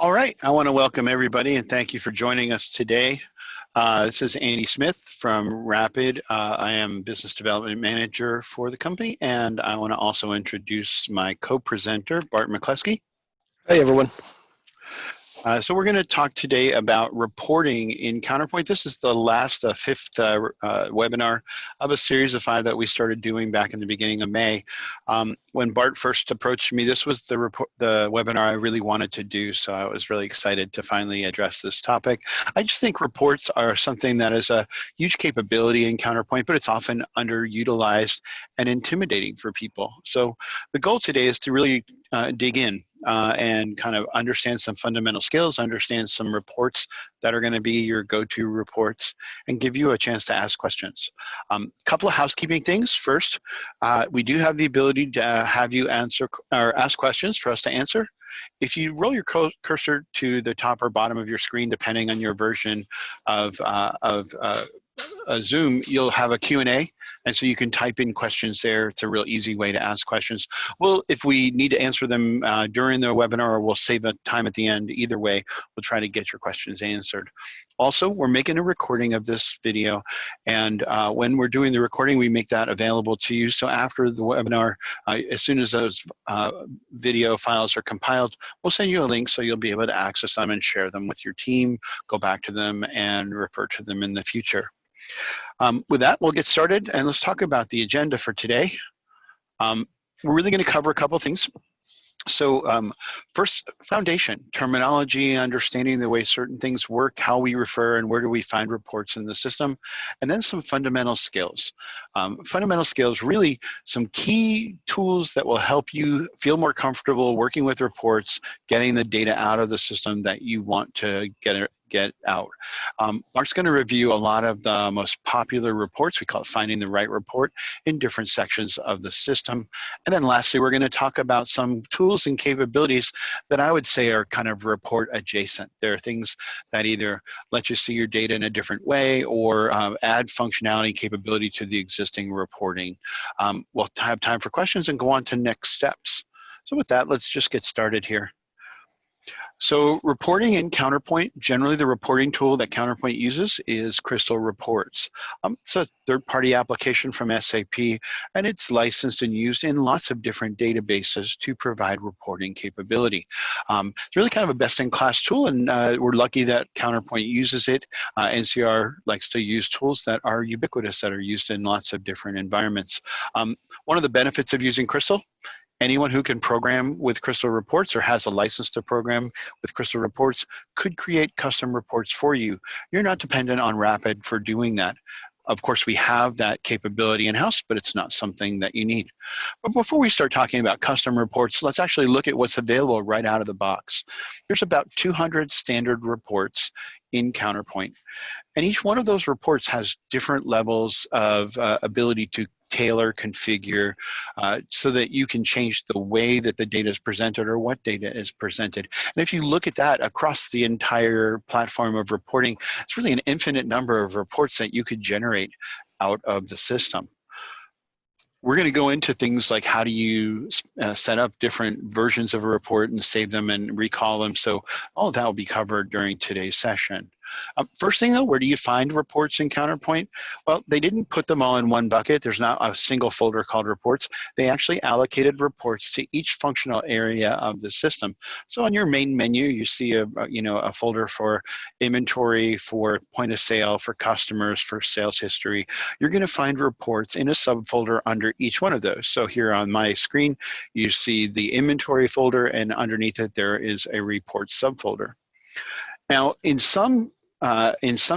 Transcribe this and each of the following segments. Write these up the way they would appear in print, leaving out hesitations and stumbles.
All right, I want to welcome everybody and thank you for joining us today. This is Andy Smith from Rapid. I am Business Development Manager for the company, and I want to also introduce my co-presenter, Bart McCleskey. Hey, everyone. So we're going to talk today about reporting in Counterpoint. This is the last fifth webinar of a series of 5 that we started doing back in the beginning of May. When Bart first approached me, this was the webinar I really wanted to do, so I was really excited to finally address this topic. I just think reports are something that is a huge capability in Counterpoint, but it's often underutilized and intimidating for people. So the goal today is to really dig in and kind of understand some fundamental skills, understand some reports that are going to be your go-to reports, and give you a chance to ask questions. Couple of housekeeping things. First, we do have the ability to have you answer or ask questions for us to answer. If you roll your cursor to the top or bottom of your screen, depending on your version of Zoom, you'll have a Q&A, and so you can type in questions there. It's a real easy way to ask questions. Well, if we need to answer them during the webinar, or we'll save a time at the end, either way, we'll try to get your questions answered. Also, we're making a recording of this video, and when we're doing the recording, we make that available to you. So after the webinar, as soon as those video files are compiled, we'll send you a link so you'll be able to access them and share them with your team, go back to them, and refer to them in the future. With that, we'll get started, and let's talk about the agenda for today. We're really going to cover a couple of things. So first, foundation, terminology, understanding the way certain things work, how we refer, and where do we find reports in the system, and then some fundamental skills. Fundamental skills, really some key tools that will help you feel more comfortable working with reports, getting the data out of the system that you want to get out. Mark's going to review a lot of the most popular reports. We call it finding the right report in different sections of the system. And then lastly, we're going to talk about some tools and capabilities that I would say are kind of report adjacent. There are things that either let you see your data in a different way or add functionality capability to the existing reporting. We'll have time for questions and go on to next steps. So with that, let's just get started here. So reporting in Counterpoint, generally the reporting tool that Counterpoint uses is Crystal Reports. It's a third-party application from SAP, and it's licensed and used in lots of different databases to provide reporting capability. It's really kind of a best-in-class tool, and we're lucky that Counterpoint uses it. NCR likes to use tools that are ubiquitous, that are used in lots of different environments. One of the benefits of using Crystal, anyone who can program with Crystal Reports or has a license to program with Crystal Reports could create custom reports for you. You're not dependent on Rapid for doing that. Of course, we have that capability in-house, but it's not something that you need. But before we start talking about custom reports, let's actually look at what's available right out of the box. There's about 200 standard reports in Counterpoint, and each one of those reports has different levels of ability to tailor, configure, so that you can change the way that the data is presented or what data is presented. And if you look at that across the entire platform of reporting, it's really an infinite number of reports that you could generate out of the system. We're going to go into things like how do you set up different versions of a report and save them and recall them. So all of that will be covered during today's session. First thing though, where do you find reports in Counterpoint? Well, they didn't put them all in one bucket. There's not a single folder called reports. They actually allocated reports to each functional area of the system. So on your main menu, you see a folder for inventory, for point of sale, for customers, for sales history. You're going to find reports in a subfolder under each one of those. So here on my screen, you see the inventory folder, and underneath it there is a reports subfolder. Now, in some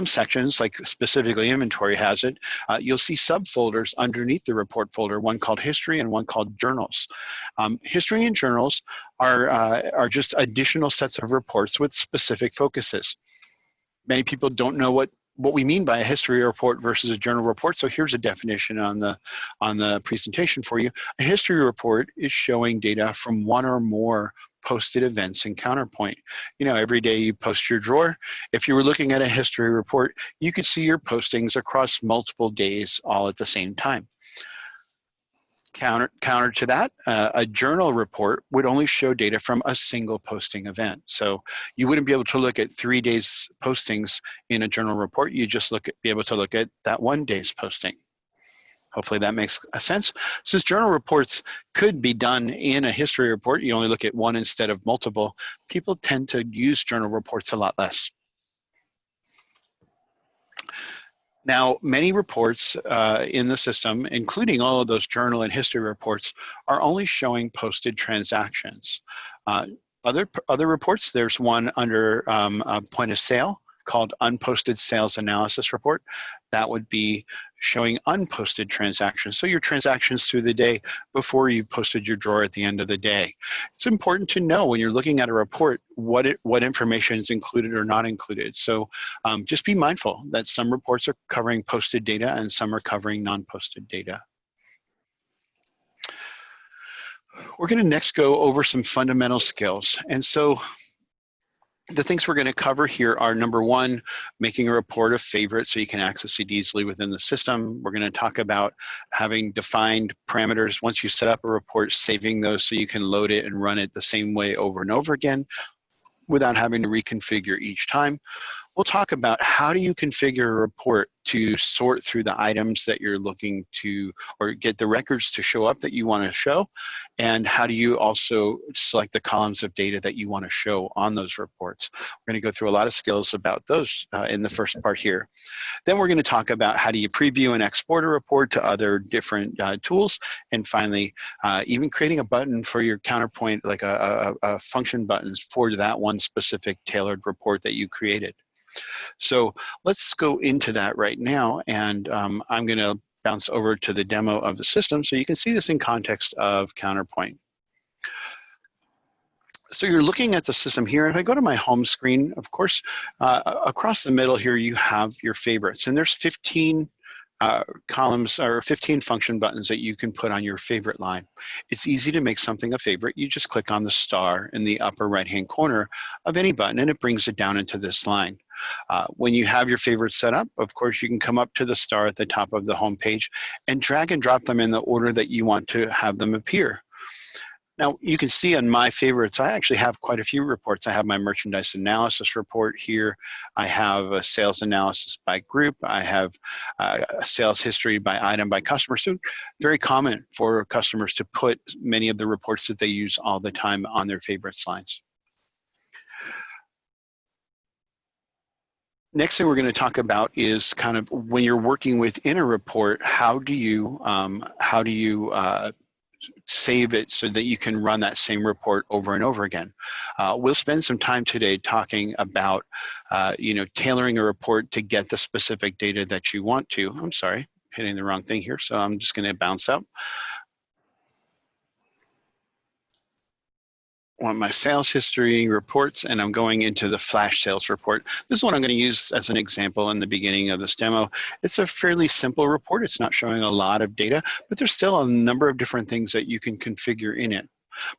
sections, like specifically inventory has it, you'll see subfolders underneath the report folder, one called history and one called journals. History and journals are just additional sets of reports with specific focuses. Many people don't know what we mean by a history report versus a journal report. So here's a definition on the presentation for you. A history report is showing data from one or more posted events in Counterpoint. You know, every day you post your drawer. If you were looking at a history report, you could see your postings across multiple days all at the same time. Counter to that, a journal report would only show data from a single posting event. So you wouldn't be able to look at 3 days postings in a journal report. You just be able to look at that 1 day's posting. Hopefully that makes a sense. Since journal reports could be done in a history report, you only look at one instead of multiple, people tend to use journal reports a lot less. Now, many reports in the system, including all of those journal and history reports, are only showing posted transactions. Other reports, there's one under a point of sale called Unposted Sales Analysis Report. That would be showing unposted transactions. So your transactions through the day before you posted your drawer at the end of the day. It's important to know when you're looking at a report what information is included or not included. So just be mindful that some reports are covering posted data and some are covering non-posted data. We're going to next go over some fundamental skills. And so the things we're going to cover here are, number one, making a report a favorite so you can access it easily within the system. We're going to talk about having defined parameters. Once you set up a report, saving those so you can load it and run it the same way over and over again without having to reconfigure each time. We'll talk about how do you configure a report to sort through the items that you're looking to, or get the records to show up that you want to show, and how do you also select the columns of data that you want to show on those reports. We're going to go through a lot of skills about those in the first part here. Then we're going to talk about how do you preview and export a report to other different tools, and finally, even creating a button for your Counterpoint, like a function buttons for that one specific tailored report that you created. So let's go into that right now, and I'm going to bounce over to the demo of the system so you can see this in context of Counterpoint. So you're looking at the system here. If I go to my home screen, of course, across the middle here you have your favorites, and there's 15 columns or 15 function buttons that you can put on your favorite line. It's easy to make something a favorite. You just click on the star in the upper right-hand corner of any button and it brings it down into this line. When you have your favorites set up, of course, you can come up to the star at the top of the home page and drag and drop them in the order that you want to have them appear. Now, you can see on my favorites, I actually have quite a few reports. I have my merchandise analysis report here. I have a sales analysis by group. I have a sales history by item by customer. So very common for customers to put many of the reports that they use all the time on their favorites lines. Next thing we're going to talk about is kind of when you're working within a report, how do you save it so that you can run that same report over and over again. We'll spend some time today talking about, tailoring a report to get the specific data that you want to. I'm sorry, hitting the wrong thing here, so I'm just going to bounce out. Want my sales history reports, and I'm going into the flash sales report. This is what I'm going to use as an example in the beginning of this demo. It's a fairly simple report. It's not showing a lot of data, but there's still a number of different things that you can configure in it.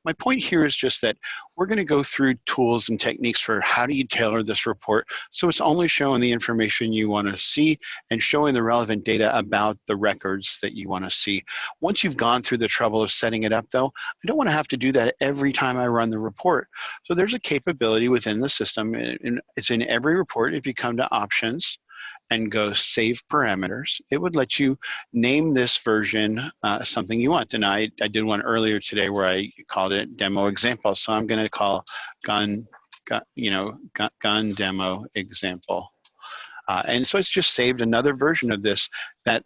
My point here is just that we're going to go through tools and techniques for how do you tailor this report so it's only showing the information you want to see and showing the relevant data about the records that you want to see. Once you've gone through the trouble of setting it up, though, I don't want to have to do that every time I run the report. So there's a capability within the system, and it's in every report. If you come to Options and go Save Parameters, it would let you name this version something you want. And I did one earlier today where I called it Demo Example. So I'm going to call gun Demo Example. And so it's just saved another version of this that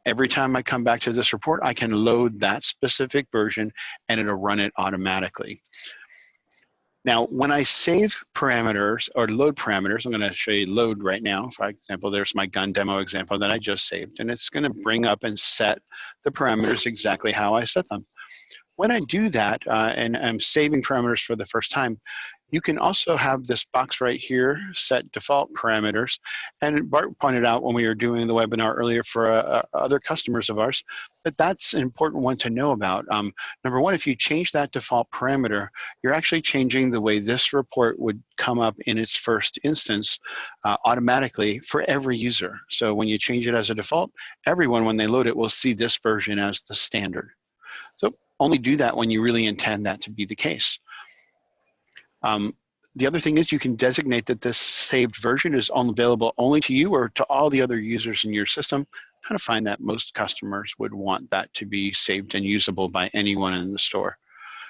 every time I come back to this report, I can load that specific version and it'll run it automatically. Now, when I save parameters or load parameters, I'm going to show you load right now. For example, there's my gun demo example that I just saved, and it's going to bring up and set the parameters exactly how I set them. When I do that, and I'm saving parameters for the first time, you can also have this box right here, set default parameters. And Bart pointed out when we were doing the webinar earlier for other customers of ours, that that's an important one to know about. Number one, if you change that default parameter, you're actually changing the way this report would come up in its first instance automatically for every user. So when you change it as a default, everyone, when they load it, will see this version as the standard. So only do that when you really intend that to be the case. The other thing is you can designate that this saved version is available only to you or to all the other users in your system. Kind of find that most customers would want that to be saved and usable by anyone in the store,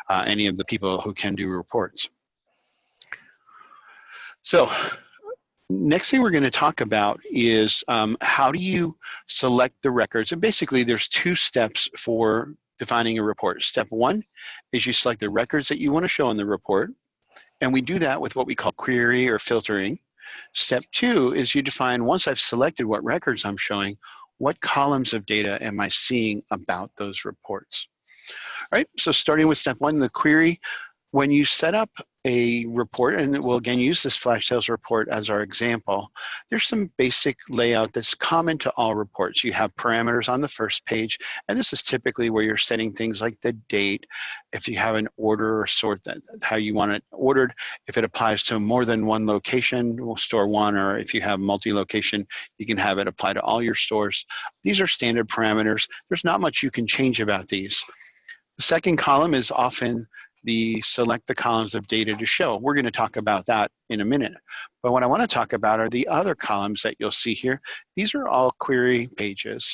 any of the people who can do reports. So next thing we're going to talk about is how do you select the records. And basically there's 2 steps for defining a report. Step 1 is you select the records that you want to show in the report. And we do that with what we call query or filtering. Step 2 is you define, once I've selected what records I'm showing, what columns of data am I seeing about those reports? All right, so starting with step 1, the query. When you set up a report, and we'll again use this flash sales report as our example, there's some basic layout that's common to all reports. You have parameters on the first page, and this is typically where you're setting things like the date, if you have an order or sort, that how you want it ordered, if it applies to more than one location, store 1, or if you have multi-location, you can have it apply to all your stores. These are standard parameters. There's not much you can change about these. The second column is often select the columns of data to show. We're going to talk about that in a minute. But what I want to talk about are the other columns that you'll see here. These are all query pages.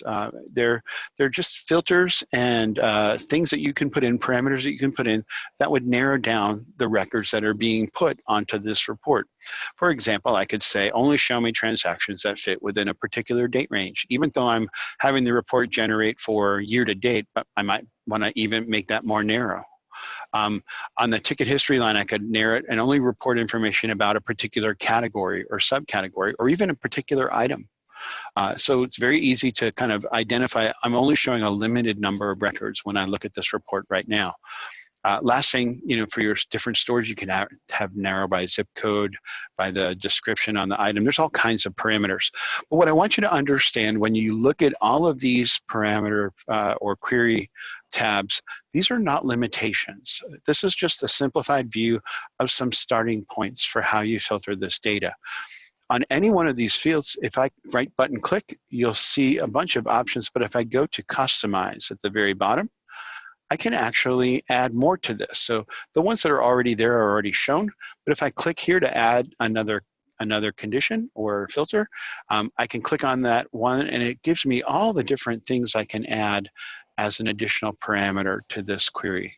They're just filters and things that you can put in, parameters that you can put in that would narrow down the records that are being put onto this report. For example, I could say only show me transactions that fit within a particular date range, even though I'm having the report generate for year to date, but I might want to even make that more narrow. On the ticket history line, I could narrow it and only report information about a particular category or subcategory or even a particular item. So it's very easy to kind of identify, I'm only showing a limited number of records when I look at this report right now. Last thing, for your different stores, you can have narrow by zip code, by the description on the item. There's all kinds of parameters. But what I want you to understand when you look at all of these parameter or query tabs, these are not limitations. This is just a simplified view of some starting points for how you filter this data. On any one of these fields, if I right button click, you'll see a bunch of options. But if I go to customize at the very bottom, I can actually add more to this. So the ones that are already there are already shown, but if I click here to add another condition or filter, I can click on that one and it gives me all the different things I can add as an additional parameter to this query.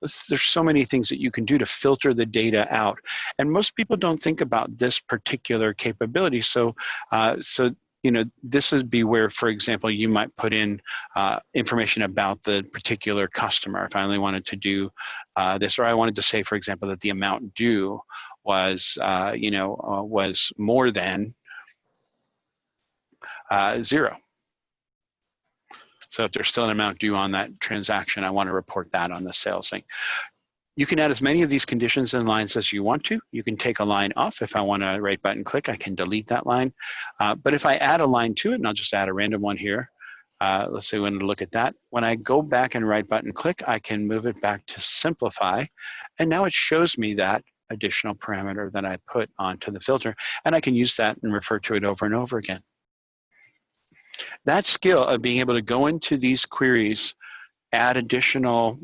There's so many things that you can do to filter the data out. And most people don't think about this particular capability. So this would be where, for example, you might put in information about the particular customer. If I only wanted to do this, or I wanted to say, for example, that the amount due was, was more than 0. So if there's still an amount due on that transaction, I want to report that on the sales thing. You can add as many of these conditions and lines as you want to. You can take a line off. If I want to right button click, I can delete that line. But if I add a line to it, and I'll just add a random one here, let's say we want to look at that. When I go back and right button click, I can move it back to simplify. And now it shows me that additional parameter that I put onto the filter. And I can use that and refer to it over and over again. That skill of being able to go into these queries, add additional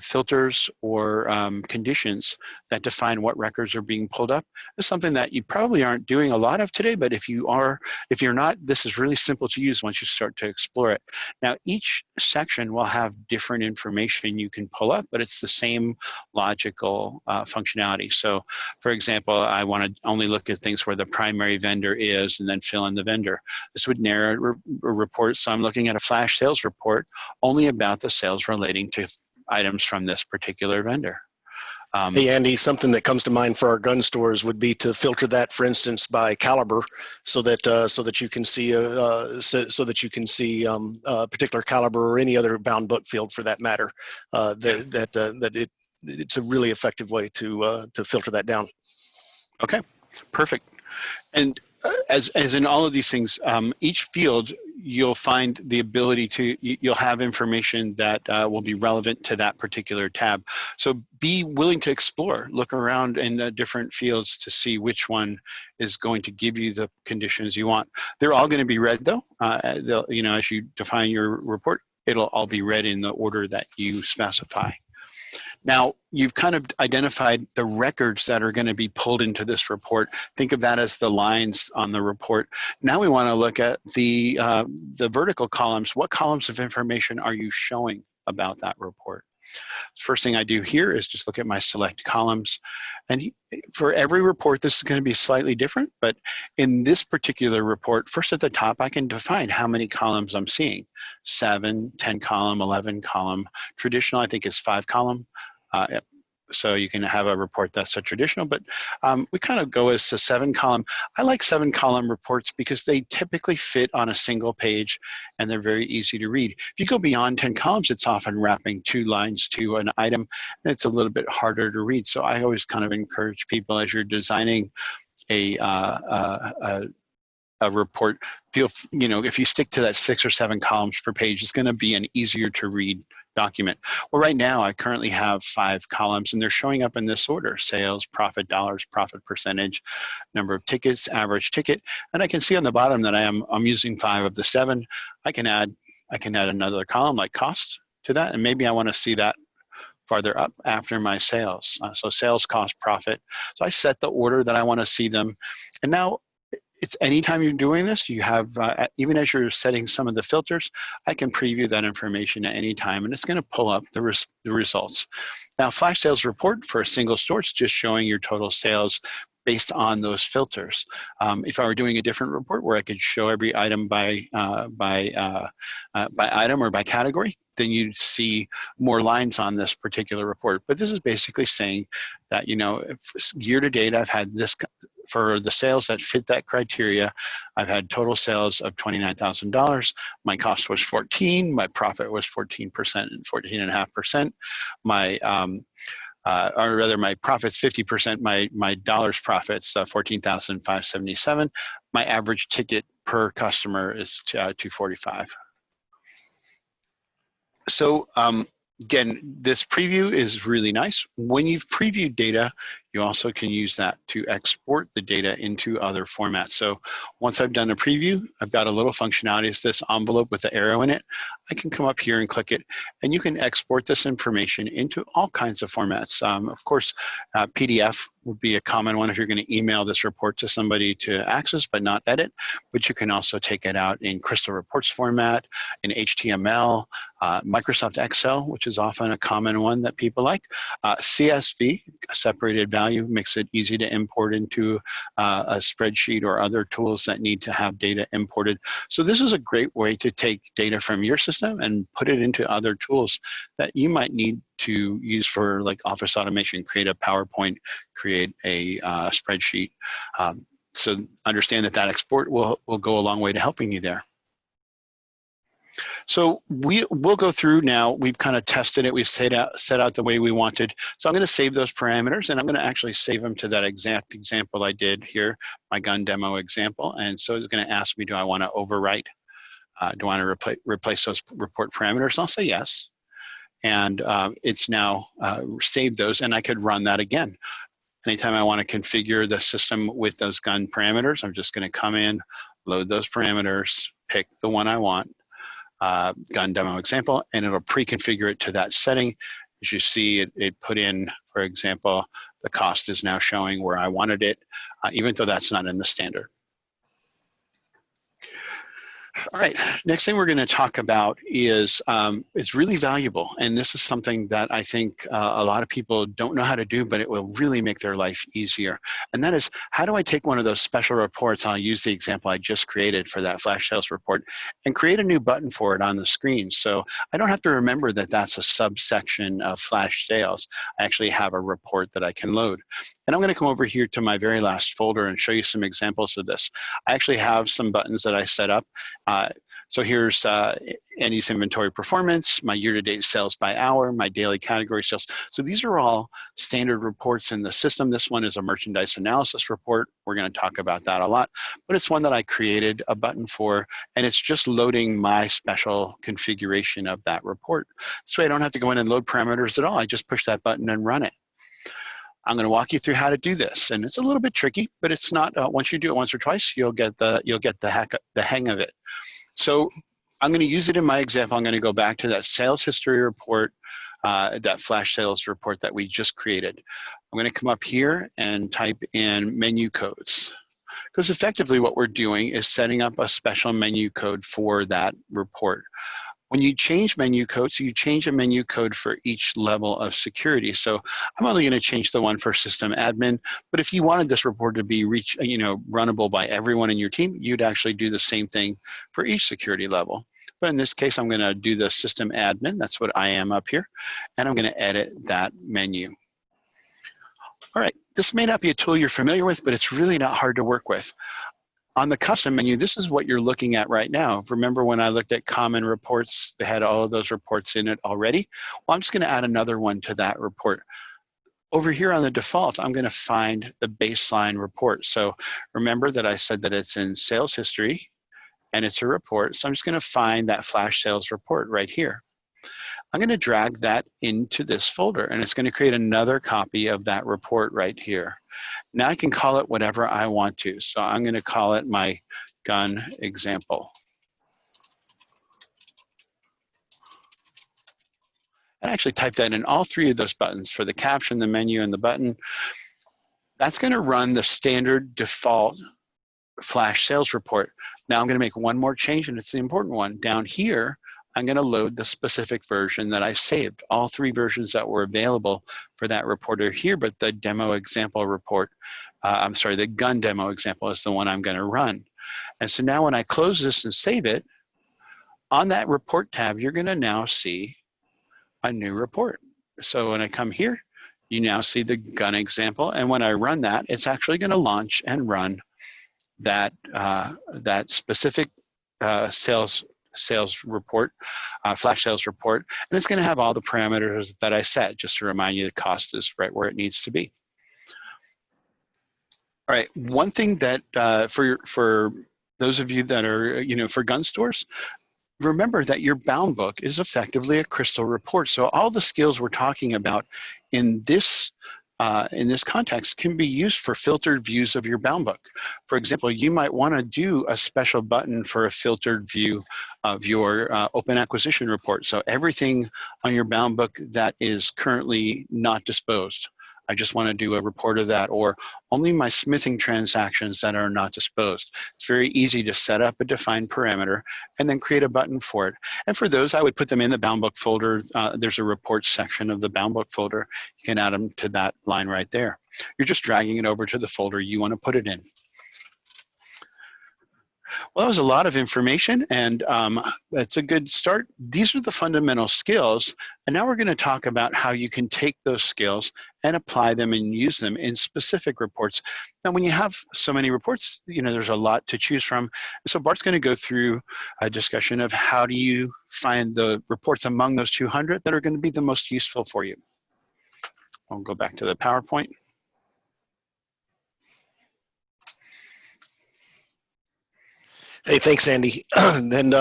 filters or conditions that define what records are being pulled up is something that you probably aren't doing a lot of today, but if you're not, this is really simple to use once you start to explore it. Now, each section will have different information you can pull up, but it's the same logical functionality. So, for example, I want to only look at things where the primary vendor is and then fill in the vendor. This would narrow a report, so I'm looking at a flash sales report only about the sales relating to items from this particular vendor. Hey Andy, something that comes to mind for our gun stores would be to filter that, for instance, by caliber, so that you can see a particular caliber or any other bound book field for that matter. It's a really effective way to filter that down. Okay, perfect. And as in all of these things, each field you'll find the ability to, you'll have information that will be relevant to that particular tab. So be willing to explore, look around in the different fields to see which one is going to give you the conditions you want. They're all going to be red though, as you define your report. it'll all be read in the order that you specify. Now, you've kind of identified the records that are going to be pulled into this report. Think of that as the lines on the report. Now we want to look at the vertical columns. What columns of information are you showing about that report? First thing I do here is just look at my select columns. And for every report, this is going to be slightly different. But in this particular report, first at the top, I can define how many columns I'm seeing. 7, 10 column, 11 column. Traditional, I think, is 5 column. So you can have a report that's a traditional, but we kind of go as a 7 column. I like 7 column reports because they typically fit on a single page and they're very easy to read. If you go beyond 10 columns, it's often wrapping 2 lines to an item and it's a little bit harder to read. So I always kind of encourage people as you're designing a report, if you stick to that 6 or 7 columns per page, it's going to be an easier to read document. Well, right now I currently have 5 columns and they're showing up in this order: sales, profit dollars, profit percentage, number of tickets, average ticket. And I can see on the bottom that I'm using 5 of the 7. I can add another column like cost to that, and maybe I want to see that farther up after my sales. So sales, cost, profit. So I set the order that I want to see them. And now it's anytime you're doing this, you have, even as you're setting some of the filters, I can preview that information at any time and it's going to pull up the results. Now, flash sales report for a single store, it's just showing your total sales based on those filters. If I were doing a different report where I could show every item by item or by category, then you'd see more lines on this particular report. But this is basically saying that, if year to date, I've had this, for the sales that fit that criteria, I've had total sales of $29,000. My cost was 14, my profit was 14% and 14.5%. Or rather my profit's 50%, my dollars profits 14,577. My average ticket per customer is $245. So again, this preview is really nice. When you've previewed data, you also can use that to export the data into other formats. So once I've done a preview, I've got a little functionality. It's this envelope with the arrow in it. I can come up here and click it, and you can export this information into all kinds of formats. Of course, PDF would be a common one if you're going to email this report to somebody to access but not edit. But you can also take it out in Crystal Reports format, in HTML, Microsoft Excel, which is often a common one that people like. CSV, separated value, makes it easy to import into a spreadsheet or other tools that need to have data imported. So this is a great way to take data from your system and put it into other tools that you might need to use for, like, office automation, create a PowerPoint, create a spreadsheet. So understand that export will go a long way to helping you there. So we'll go through now. We've kind of tested it. We've set out the way we wanted. So I'm going to save those parameters, and I'm going to actually save them to that exact example I did here, my gun demo example. And so it's going to ask me, do I want to overwrite? Do I want to replace those report parameters? And I'll say yes. And it's now saved those, and I could run that again. Anytime I want to configure the system with those gun parameters, I'm just going to come in, load those parameters, pick the one I want. Gun demo example, and it'll pre-configure it to that setting. As you see, it put in, for example, the cost is now showing where I wanted it, even though that's not in the standard. All right, next thing we're going to talk about is really valuable, and this is something that I think a lot of people don't know how to do, but it will really make their life easier. And that is, how do I take one of those special reports? I'll use the example I just created for that flash sales report and create a new button for it on the screen. So I don't have to remember that that's a subsection of flash sales. I actually have a report that I can load. And I'm going to come over here to my very last folder and show you some examples of this. I actually have some buttons that I set up. So here's Andy's inventory performance, my year-to-date sales by hour, my daily category sales. So these are all standard reports in the system. This one is a merchandise analysis report. We're going to talk about that a lot, but it's one that I created a button for, and it's just loading my special configuration of that report. This way I don't have to go in and load parameters at all. I just push that button and run it. I'm going to walk you through how to do this, and it's a little bit tricky, but it's not. Once you do it once or twice, you'll get the hang of it. So I'm going to use it in my example. I'm going to go back to that sales history report, that flash sales report that we just created. I'm going to come up here and type in menu codes, because effectively what we're doing is setting up a special menu code for that report. When you change menu codes, you change a menu code for each level of security. So I'm only going to change the one for system admin, but if you wanted this report to be runnable by everyone in your team, you'd actually do the same thing for each security level. But in this case, I'm going to do the system admin. That's what I am up here. And I'm going to edit that menu. All right, this may not be a tool you're familiar with, but it's really not hard to work with. On the custom menu, this is what you're looking at right now. Remember when I looked at common reports, they had all of those reports in it already? Well, I'm just going to add another one to that report. Over here on the default, I'm going to find the baseline report. So remember that I said that it's in sales history and it's a report. So I'm just going to find that flash sales report right here. I'm going to drag that into this folder, and it's going to create another copy of that report right here. Now I can call it whatever I want to. So I'm going to call it my gun example. And actually type that in all three of those buttons for the caption, the menu, and the button. That's going to run the standard default flash sales report. Now I'm going to make one more change, and it's the important one. Down here, I'm going to load the specific version that I saved. All three versions that were available for that report are here, but the demo example report, the gun demo example is the one I'm going to run. And so now when I close this and save it, on that report tab, you're going to now see a new report. So when I come here, you now see the gun example. And when I run that, it's actually going to launch and run that, that specific sales report, flash sales report, and it's going to have all the parameters that I set, just to remind you the cost is right where it needs to be. All right, one thing that for those of you that are, for gun stores, remember that your bound book is effectively a crystal report. So all the skills we're talking about in this context can be used for filtered views of your bound book. For example, you might want to do a special button for a filtered view of your open acquisition report. So everything on your bound book that is currently not disposed, I just want to do a report of that, or only my smithing transactions that are not disposed. It's very easy to set up a defined parameter and then create a button for it. And for those, I would put them in the bound book folder. There's a reports section of the bound book folder. You can add them to that line right there. You're just dragging it over to the folder you want to put it in. Well, that was a lot of information, and it's a good start. These are the fundamental skills, and now we're going to talk about how you can take those skills and apply them and use them in specific reports. Now, when you have so many reports, there's a lot to choose from. So Bart's going to go through a discussion of how do you find the reports among those 200 that are going to be the most useful for you. I'll go back to the PowerPoint. Hey, thanks, Andy. And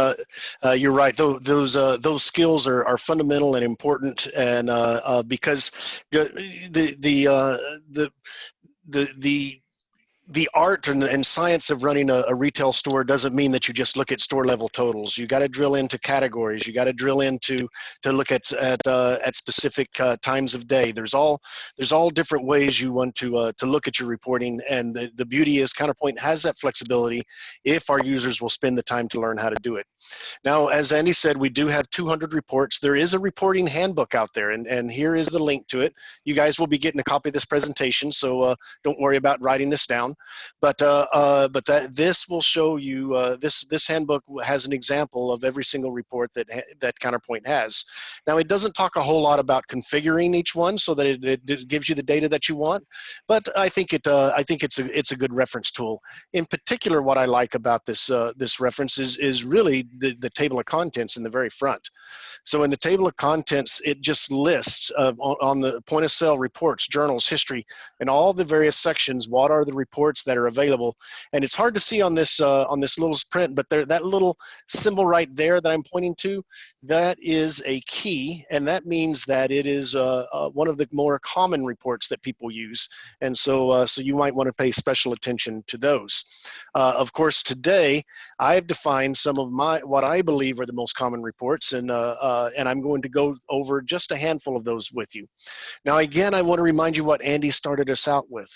you're right. Those skills are fundamental and important, and because the art and science of running a retail store doesn't mean that you just look at store level totals. You got to drill into categories. You got to drill into look at specific times of day. There's all different ways you want to look at your reporting, and the beauty is Counterpoint has that flexibility if our users will spend the time to learn how to do it. Now, as Andy said, we do have 200 reports. There is a reporting handbook out there, and here is the link to it. You guys will be getting a copy of this presentation, so don't worry about writing this down. But this will show you, this handbook has an example of every single report that Counterpoint has. Now, it doesn't talk a whole lot about configuring each one so that it gives you the data that you want, but I think it's a good reference tool. In particular, what I like about this reference is really the table of contents in the very front. So in the table of contents, it just lists on the point of sale reports, journals, history, and all the various sections. What are the reports reports that are available. And it's hard to see on this little print, but that little symbol right there that I'm pointing to, that is a key, and that means that it is one of the more common reports that people use. And so you might want to pay special attention to those. Of course, today I've defined some of what I believe are the most common reports, and I'm going to go over just a handful of those with you. Now, again, I want to remind you what Andy started us out with.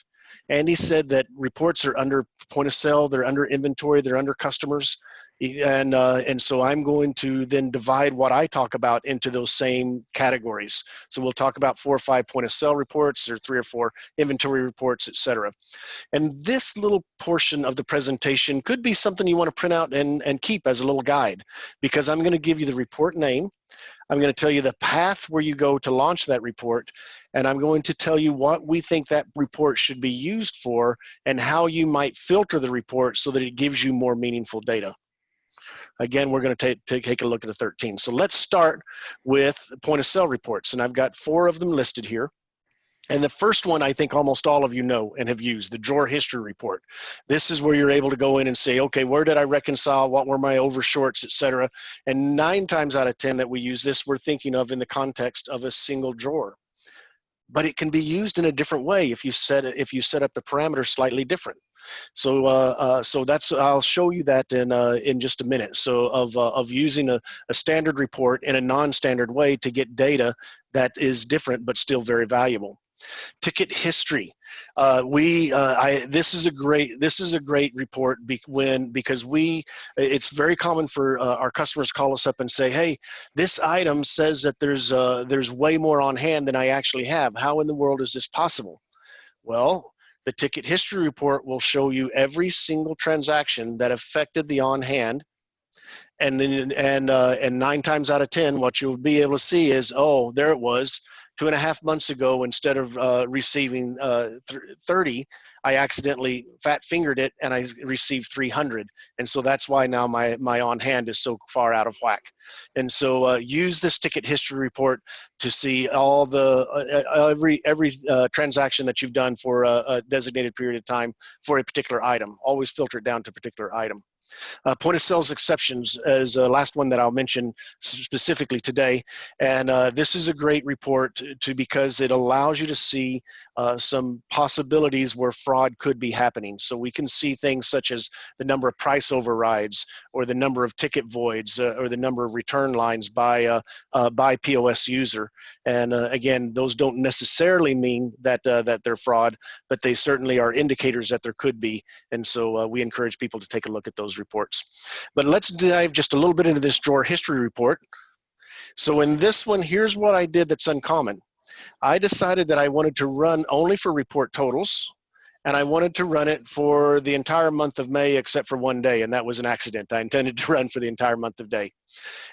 Andy said that reports are under point of sale, they're under inventory, they're under customers. And so I'm going to then divide what I talk about into those same categories. So we'll talk about 4 or 5 point of sale reports, or 3 or 4 inventory reports, etc. And this little portion of the presentation could be something you want to print out and keep as a little guide, because I'm going to give you the report name. I'm going to tell you the path where you go to launch that report, and I'm going to tell you what we think that report should be used for and how you might filter the report so that it gives you more meaningful data. Again, we're going to take a look at the 13. So let's start with point of sale reports, and I've got 4 of them listed here. And the first one, I think almost all of you know and have used, the drawer history report. This is where you're able to go in and say, okay, where did I reconcile? What were my overshorts, et cetera? And 9 times out of 10 that we use this, we're thinking of in the context of a single drawer. But it can be used in a different way if you set up the parameters slightly different. So I'll show you that in just a minute. So of using a standard report in a non-standard way to get data that is different but still very valuable. Ticket history. This is a great report because it's very common for our customers to call us up and say, hey, this item says that there's way more on hand than I actually have. How in the world is this possible? Well, the ticket history report will show you every single transaction that affected the on hand. And then 9 times out of 10, what you'll be able to see is, oh, there it was. 2.5 months ago, instead of receiving 30, I accidentally fat fingered it and I received 300. And so that's why now my on hand is so far out of whack. And so use this ticket history report to see all the every transaction that you've done for a designated period of time for a particular item. Always filter it down to a particular item. Point of sales exceptions is the last one that I'll mention specifically today. And this is a great report because it allows you to see some possibilities where fraud could be happening. So we can see things such as the number of price overrides, or the number of ticket voids, or the number of return lines by POS user. And again, those don't necessarily mean that they're fraud, but they certainly are indicators that there could be. And so we encourage people to take a look at those reports. But let's dive just a little bit into this drawer history report. So in this one, here's what I did that's uncommon. I decided that I wanted to run only for report totals, and I wanted to run it for the entire month of May except for 1 day, and that was an accident. I intended to run for the entire month of May.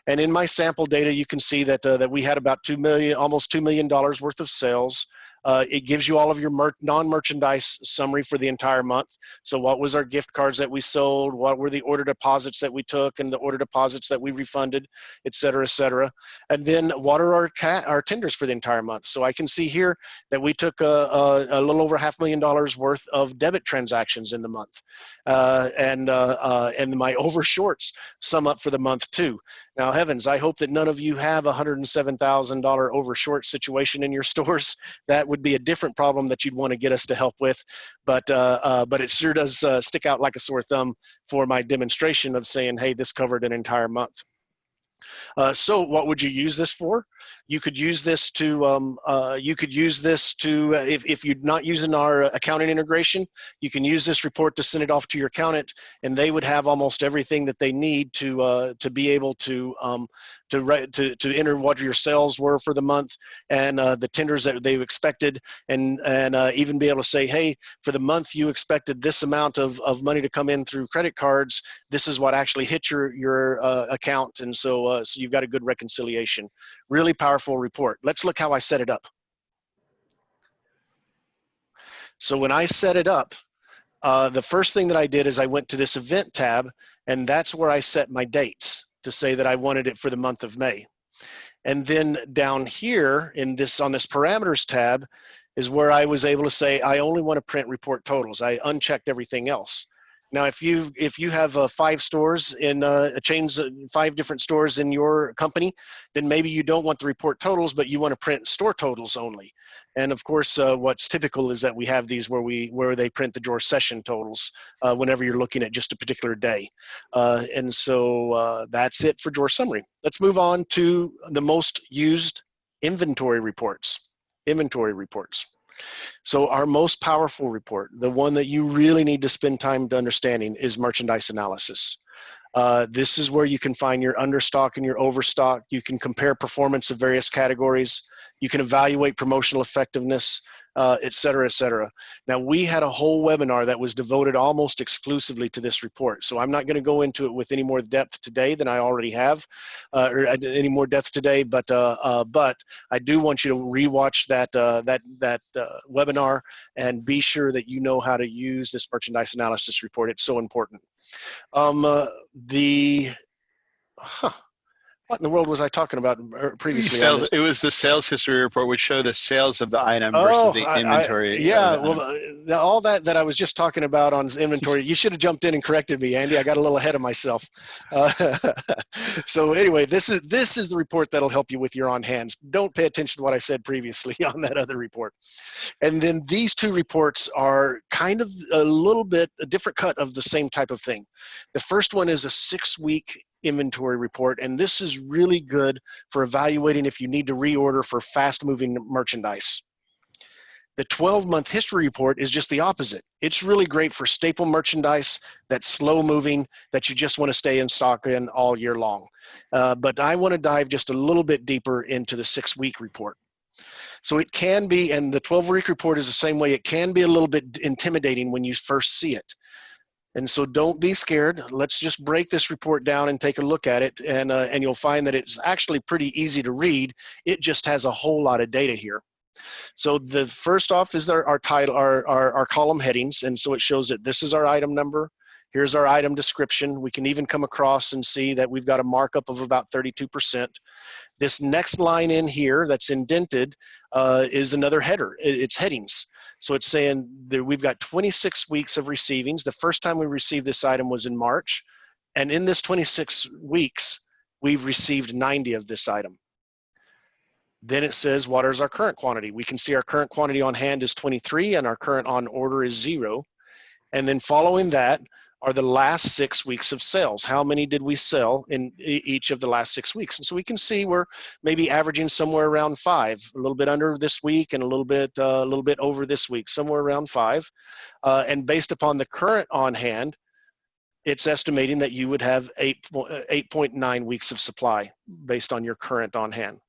And in my sample data, you can see that that we had about almost $2 million worth of sales. It gives you all of your non-merchandise summary for the entire month. So what was our gift cards that we sold? What were the order deposits that we took and the order deposits that we refunded, et cetera, et cetera. And then what are our tenders for the entire month? So I can see here that we took a little over $500,000 worth of debit transactions in the month. And my overshorts sum up for the month too. Now, heavens, I hope that none of you have a $107,000 overshort situation in your stores. That would be a different problem that you'd want to get us to help with. But it sure does stick out like a sore thumb for my demonstration of saying, hey, this covered an entire month. So what would you use this for? You could use this to, if you're not using our accounting integration, you can use this report to send it off to your accountant, and they would have almost everything that they need to be able to enter what your sales were for the month and the tenders that they expected, and even be able to say, hey, for the month you expected this amount of money to come in through credit cards. This is what actually hit your account, and so you've got a good reconciliation. Really powerful report. Let's look how I set it up. So when I set it up, the first thing that I did is I went to this event tab, and that's where I set my dates to say that I wanted it for the month of May. And then down here on this parameters tab is where I was able to say, I only want to print report totals. I unchecked everything else. Now, if you have 5 stores in a chains, 5 different stores in your company, then maybe you don't want the report totals, but you want to print store totals only. And of course, what's typical is that we have these where they print the drawer session totals whenever you're looking at just a particular day. And so that's it for drawer summary. Let's move on to the most used inventory reports. Inventory reports. So our most powerful report, the one that you really need to spend time to understanding, is merchandise analysis. This is where you can find your understock and your overstock. You can compare performance of various categories. You can evaluate promotional effectiveness, et cetera, et cetera. Now, we had a whole webinar that was devoted almost exclusively to this report. So I'm not going to go into it with any more depth today than I already have, or any more depth today. But I do want you to rewatch that webinar and be sure that you know how to use this merchandise analysis report. It's so important. What in the world was I talking about previously on this? It was the sales history report, which showed the sales of the item Oh, versus the inventory. yeah. Well, all that I was just talking about on inventory, you should have jumped in and corrected me, Andy. I got a little ahead of myself. So anyway, this is the report that'll help you with your on hands. Don't pay attention to what I said previously on that other report. And then these 2 reports are kind of a little bit a different cut of the same type of thing. The first one is a 6-week inventory report, and this is really good for evaluating if you need to reorder for fast-moving merchandise. The 12-month history report is just the opposite. It's really great for staple merchandise that's slow-moving, that you just want to stay in stock in all year long. But I want to dive just a little bit deeper into the 6-week report. So it can be, and the 12-week report is the same way, it can be a little bit intimidating when you first see it. And so don't be scared. Let's just break this report down and take a look at it, and you'll find that it's actually pretty easy to read. It just has a whole lot of data here. So the first off is our title, our column headings, and so it shows that this is our item number. Here's our item description. We can even come across and see that we've got a markup of about 32%. This next line in here that's indented is another header. It's headings. So it's saying that we've got 26 weeks of receivings. The first time we received this item was in March. And in this 26 weeks, we've received 90 of this item. Then it says, what is our current quantity? We can see our current quantity on hand is 23 and our current on order is 0. And then following that are the last 6 weeks of sales. How many did we sell in each of the last 6 weeks? And so we can see we're maybe averaging somewhere around 5, a little bit under this week and a little bit over this week, somewhere around 5. And based upon the current on hand, it's estimating that you would have 8.9 weeks of supply based on your current on hand.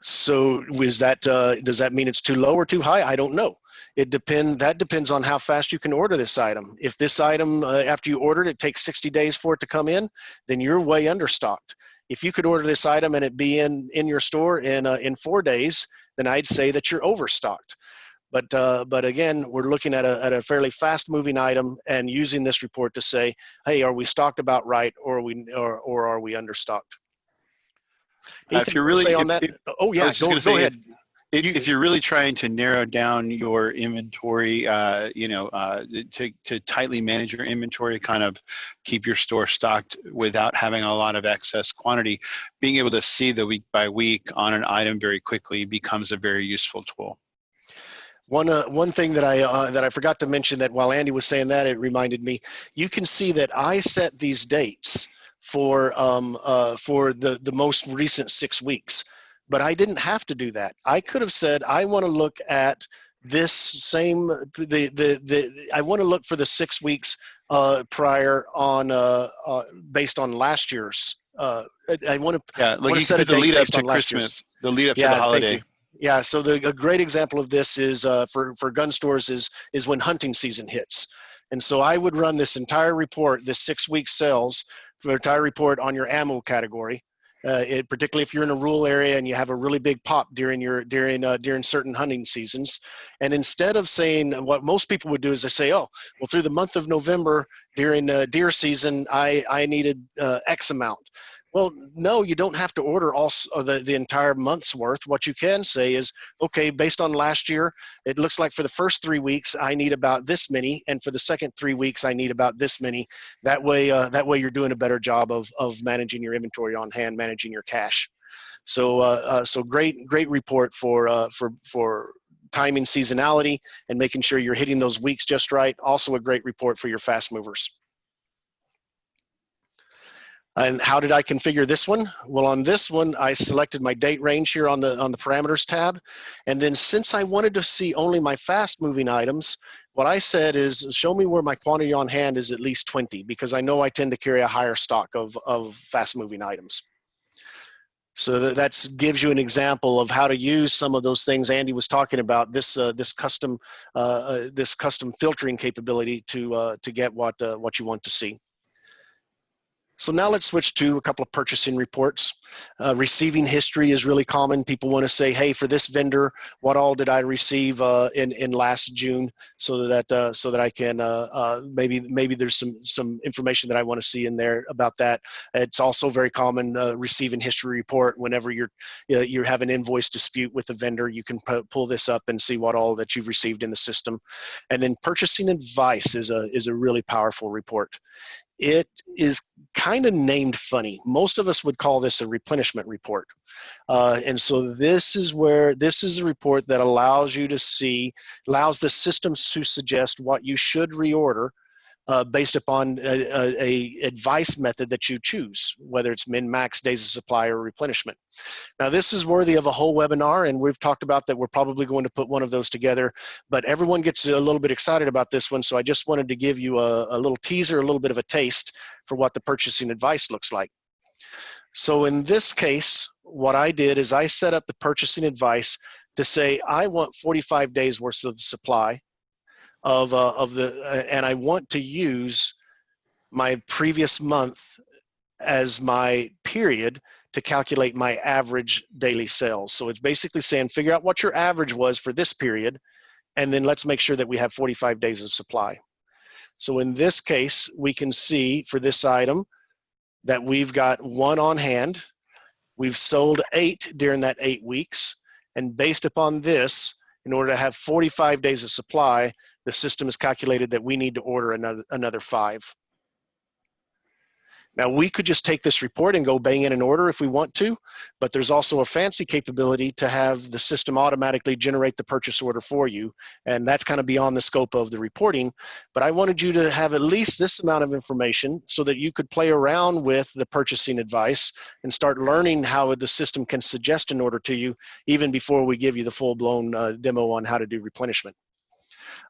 So does that mean it's too low or too high? I don't know. That depends on how fast you can order this item. If this item, after you order it, it takes 60 days for it to come in, then you're way understocked. If you could order this item and it be in your store in 4 days, then I'd say that you're overstocked. But again, we're looking at a fairly fast-moving item and using this report to say, hey, are we stocked about right, or are we understocked? If you're really, go ahead. If you're really trying to narrow down your inventory, to tightly manage your inventory, kind of keep your store stocked without having a lot of excess quantity, being able to see the week by week on an item very quickly becomes a very useful tool. One thing that I forgot to mention, that while Andy was saying that, it reminded me, you can see that I set these dates for the most recent 6 weeks. But I didn't have to do that. I could have said, I want to look at this same, I want to look for the 6 weeks prior on, based on last year's, I want to, like you could the lead up to Christmas, the lead up to the holiday. Yeah, so a great example of this is for gun stores is when hunting season hits. And so I would run this entire report, this 6 week sales, for the entire report on your ammo category. Particularly if you're in a rural area and you have a really big pop during certain hunting seasons. And instead of saying, what most people would do is they say, oh, well, through the month of November during deer season, I needed X amount. Well, no, you don't have to order all the entire month's worth. What you can say is, okay, based on last year, it looks like for the first 3 weeks I need about this many, and for the second 3 weeks I need about this many. That way you're doing a better job of managing your inventory on hand, managing your cash. So great report for timing seasonality and making sure you're hitting those weeks just right. Also a great report for your fast movers. And how did I configure this one? Well, on this one, I selected my date range here on the parameters tab. And then since I wanted to see only my fast moving items, what I said is show me where my quantity on hand is at least 20, because I know I tend to carry a higher stock of fast moving items. So that gives you an example of how to use some of those things Andy was talking about. This custom filtering capability to get what you want to see. So now let's switch to a couple of purchasing reports. Receiving history is really common. People want to say, hey, for this vendor, what all did I receive in last June, so that I can maybe there's some information that I want to see in there about that. It's also very common receiving history report. Whenever you have an invoice dispute with a vendor, you can pull this up and see what all that you've received in the system. And then purchasing advice is a really powerful report. It is kind of named funny. Most of us would call this a replenishment report. And so this is a report that allows the systems to suggest what you should reorder based upon a advice method that you choose, whether it's min, max, days of supply, or replenishment. Now, this is worthy of a whole webinar, and we've talked about that we're probably going to put one of those together, but everyone gets a little bit excited about this one, so I just wanted to give you a little teaser, a little bit of a taste for what the purchasing advice looks like. So in this case, what I did is I set up the purchasing advice to say, I want 45 days worth of supply and I want to use my previous month as my period to calculate my average daily sales. So it's basically saying, figure out what your average was for this period, and then let's make sure that we have 45 days of supply. So in this case, we can see for this item that we've got 1 on hand. We've sold 8 during that 8 weeks. And based upon this, in order to have 45 days of supply, the system has calculated that we need to order another 5. Now, we could just take this report and go bang in an order if we want to, but there's also a fancy capability to have the system automatically generate the purchase order for you, and that's kind of beyond the scope of the reporting. But I wanted you to have at least this amount of information so that you could play around with the purchasing advice and start learning how the system can suggest an order to you even before we give you the full-blown demo on how to do replenishment.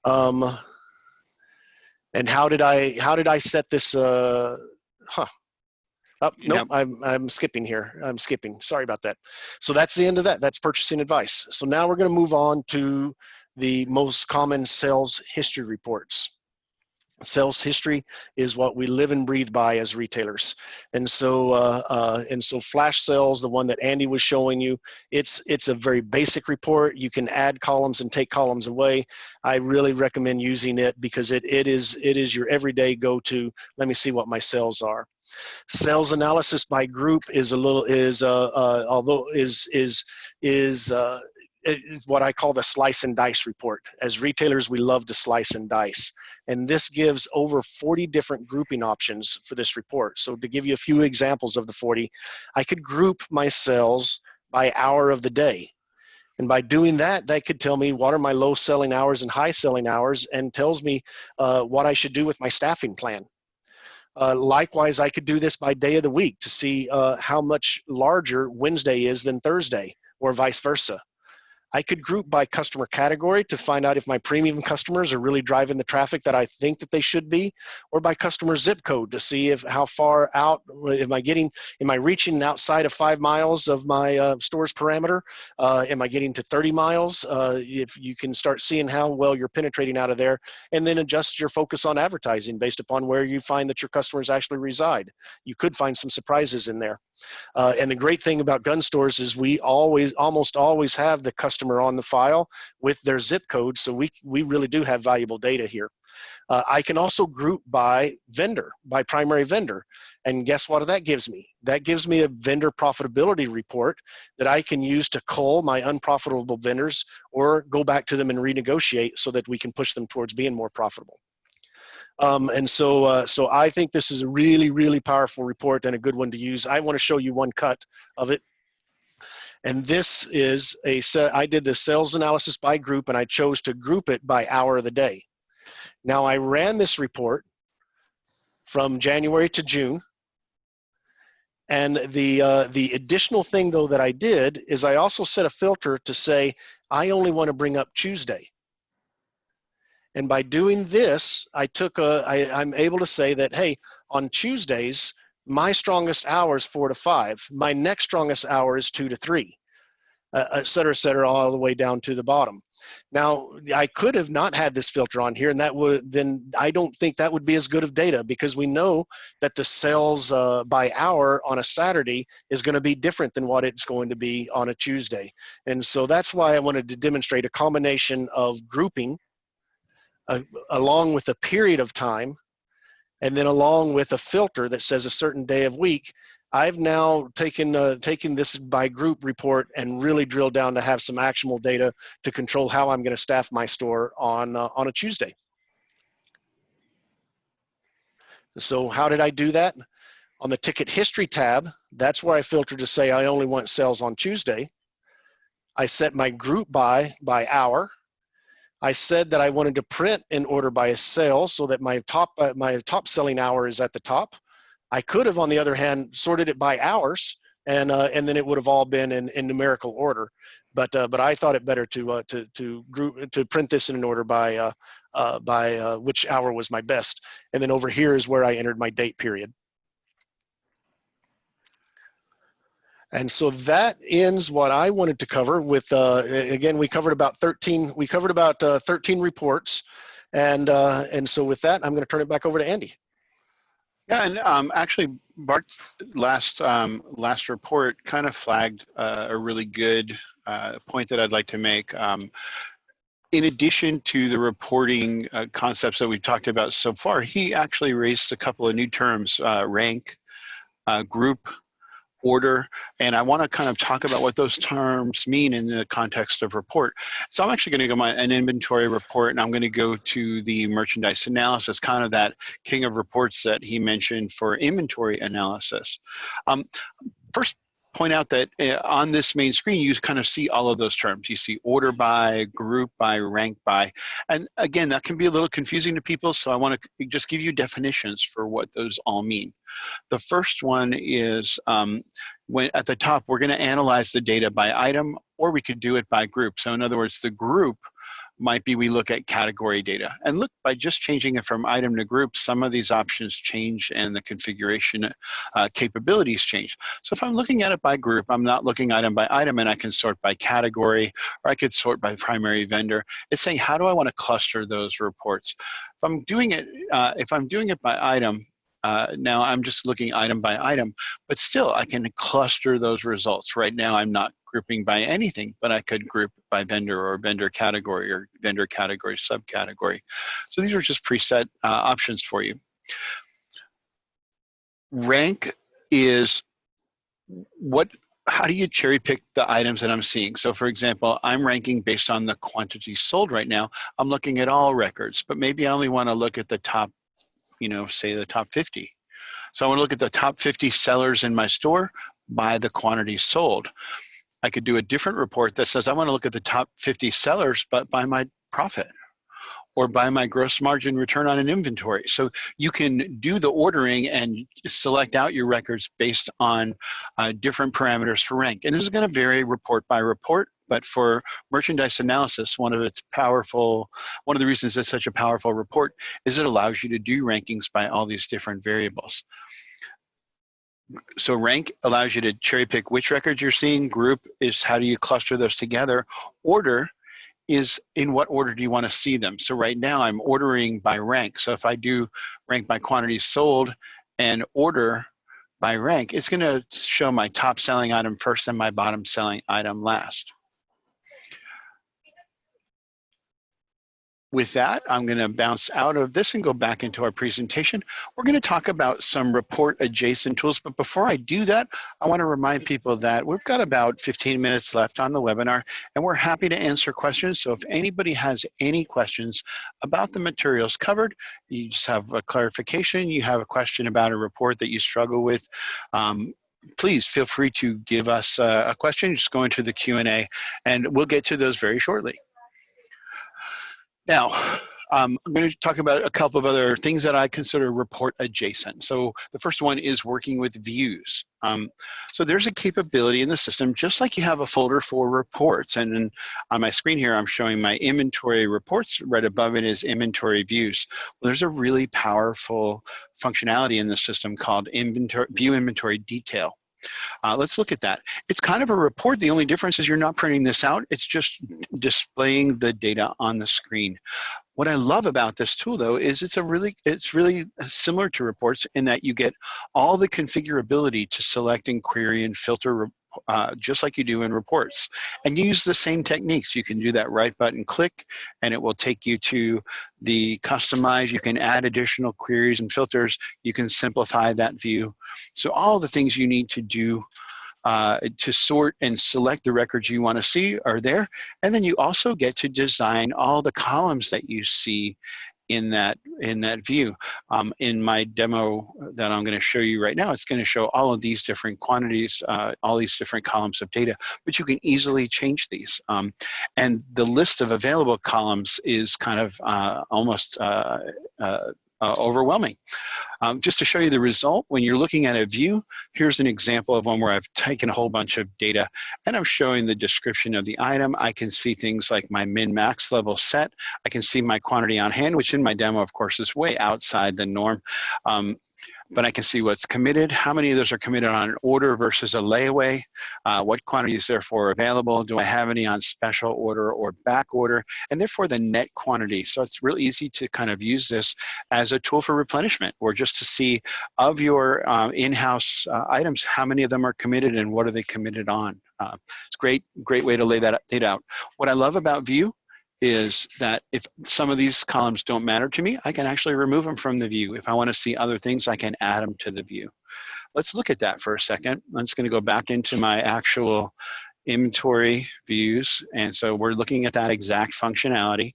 And how did I set this? Oh, nope, yep. I'm skipping here. I'm skipping. Sorry about that. So that's the end of that. That's purchasing advice. So now we're going to move on to the most common sales history reports. Sales history is what we live and breathe by as retailers. And so flash sales, the one that Andy was showing you, it's a very basic report. You can add columns and take columns away. I really recommend using it because it is your everyday go-to. Let me see what my sales are. Sales analysis by group is what I call the slice and dice report. As retailers, we love to slice and dice. And this gives over 40 different grouping options for this report. So to give you a few examples of the 40, I could group my sales by hour of the day. And by doing that, that could tell me what are my low selling hours and high selling hours, and tells me what I should do with my staffing plan. Likewise, I could do this by day of the week to see how much larger Wednesday is than Thursday, or vice versa. I could group by customer category to find out if my premium customers are really driving the traffic that I think that they should be, or by customer zip code to see how far out am I reaching outside of 5 miles of my store's parameter? Am I getting to 30 miles? If you can start seeing how well you're penetrating out of there, and then adjust your focus on advertising based upon where you find that your customers actually reside. You could find some surprises in there. And the great thing about gun stores is we almost always have the customer customer on the file with their zip code. So we really do have valuable data here. I can also group by vendor, by primary vendor. And guess what that gives me? That gives me a vendor profitability report that I can use to cull my unprofitable vendors or go back to them and renegotiate so that we can push them towards being more profitable. So I think this is a really, really powerful report and a good one to use. I want to show you one cut of it. And this is I did the sales analysis by group, and I chose to group it by hour of the day. Now, I ran this report from January to June. And the additional thing, though, that I did is I also set a filter to say, I only want to bring up Tuesday. And by doing this, I'm able to say that, hey, on Tuesdays, my strongest hour is 4 to 5. My next strongest hour is 2 to 3, et cetera, all the way down to the bottom. Now, I could have not had this filter on here, and then I don't think that would be as good of data, because we know that the sales by hour on a Saturday is going to be different than what it's going to be on a Tuesday. And so that's why I wanted to demonstrate a combination of grouping along with a period of time, and then along with a filter that says a certain day of week. I've now taken this by group report and really drilled down to have some actionable data to control how I'm going to staff my store on a Tuesday. So how did I do that? On the ticket history tab, that's where I filtered to say I only want sales on Tuesday. I set my group by hour. I said that I wanted to print in order by a sale so that my top selling hour is at the top. I could have, on the other hand, sorted it by hours, and then it would have all been in numerical order. But I thought it better to print this in an order by which hour was my best. And then over here is where I entered my date period. And so that ends what I wanted to cover with, again, we covered about 13 reports. And so with that, I'm going to turn it back over to Andy. Yeah, and actually, Bart's last report kind of flagged a really good point that I'd like to make. In addition to the reporting concepts that we've talked about so far, he actually raised a couple of new terms, rank, group, order, and I want to kind of talk about what those terms mean in the context of report. So I'm actually going to go an inventory report, and I'm going to go to the merchandise analysis, kind of that king of reports that he mentioned for inventory analysis. First, point out that on this main screen, you kind of see all of those terms. You see order by, group by, rank by. And again, that can be a little confusing to people, so I want to just give you definitions for what those all mean. The first one is when at the top, we're going to analyze the data by item, or we could do it by group. So in other words, the group might be we look at category data. And look, by just changing it from item to group, some of these options change and the configuration capabilities change. So if I'm looking at it by group, I'm not looking item by item, and I can sort by category, or I could sort by primary vendor. It's saying, how do I want to cluster those reports? If I'm doing it by item, now I'm just looking item by item, but still I can cluster those results. Right now I'm not grouping by anything, but I could group by vendor or vendor category subcategory. So these are just preset options for you. Rank is how do you cherry pick the items that I'm seeing? So for example, I'm ranking based on the quantity sold right now. I'm looking at all records, but maybe I only want to look at the top, say the top 50. So I want to look at the top 50 sellers in my store by the quantity sold. I could do a different report that says I want to look at the top 50 sellers, but by my profit or by my gross margin return on an inventory. So you can do the ordering and select out your records based on different parameters for rank. And this is going to vary report by report, but for merchandise analysis, one of the reasons it's such a powerful report is it allows you to do rankings by all these different variables. So rank allows you to cherry pick which records you're seeing. Group is how do you cluster those together. Order is in what order do you want to see them. So right now I'm ordering by rank. So if I do rank by quantity sold and order by rank, it's going to show my top selling item first and my bottom selling item last. with that, I'm going to bounce out of this and go back into our presentation. We're going to talk about some report adjacent tools, but before I do that, I want to remind people that we've got about 15 minutes left on the webinar, and we're happy to answer questions. So if anybody has any questions about the materials covered, you just have a clarification, you have a question about a report that you struggle with, please feel free to give us a question. Just go into the Q&A, and we'll get to those very shortly. Now, I'm going to talk about a couple of other things that I consider report adjacent. So the first one is working with views. So there's a capability in the system, just like you have a folder for reports. And then on my screen here, I'm showing my inventory reports. Right above it is inventory views. Well, there's a really powerful functionality in the system called view inventory detail. Let's look at that. It's kind of a report. The only difference is you're not printing this out. It's just displaying the data on the screen. What I love about this tool, though, is it's really similar to reports in that you get all the configurability to select and query and filter just like you do in reports. And you use the same techniques. You can do that right button click, and it will take you to the customize. You can add additional queries and filters. You can simplify that view. So all the things you need to do to sort and select the records you want to see are there. And then you also get to design all the columns that you see in that view. In my demo that I'm going to show you right now, it's going to show all of these different quantities, all these different columns of data, but you can easily change these. And the list of available columns is kind of almost overwhelming. Just to show you the result, when you're looking at a view, here's an example of one where I've taken a whole bunch of data and I'm showing the description of the item. I can see things like my min-max level set. I can see my quantity on hand, which in my demo, of course, is way outside the norm. But I can see what's committed, how many of those are committed on an order versus a layaway, what quantity is therefore available, do I have any on special order or back order, and therefore the net quantity. So it's real easy to kind of use this as a tool for replenishment, or just to see of your in-house items, how many of them are committed and what are they committed on. It's a great way to lay that data out. What I love about View is that if some of these columns don't matter to me, I can actually remove them from the view. If I want to see other things, I can add them to the view. Let's look at that for a second. I'm just going to go back into my actual inventory views. And so we're looking at that exact functionality.